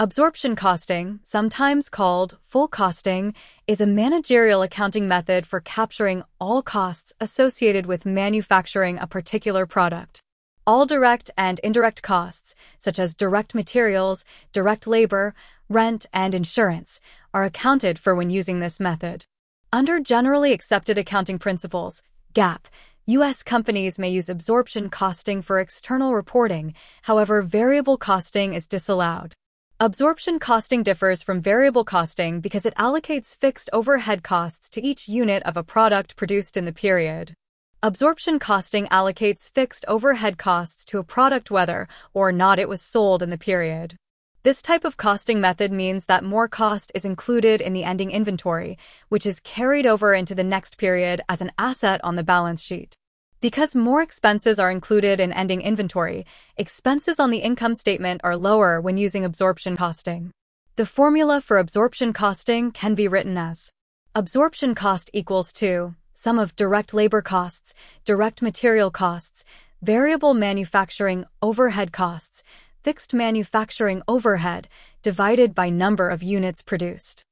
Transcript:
Absorption costing, sometimes called full costing, is a managerial accounting method for capturing all costs associated with manufacturing a particular product. All direct and indirect costs, such as direct materials, direct labor, rent, and insurance, are accounted for when using this method. Under generally accepted accounting principles, GAAP, U.S. companies may use absorption costing for external reporting, however, variable costing is disallowed. Absorption costing differs from variable costing because it allocates fixed overhead costs to each unit of a product produced in the period. Absorption costing allocates fixed overhead costs to a product whether or not it was sold in the period. This type of costing method means that more cost is included in the ending inventory, which is carried over into the next period as an asset on the balance sheet. Because more expenses are included in ending inventory, expenses on the income statement are lower when using absorption costing. The formula for absorption costing can be written as absorption cost equals to sum of direct labor costs, direct material costs, variable manufacturing overhead costs, fixed manufacturing overhead, divided by number of units produced.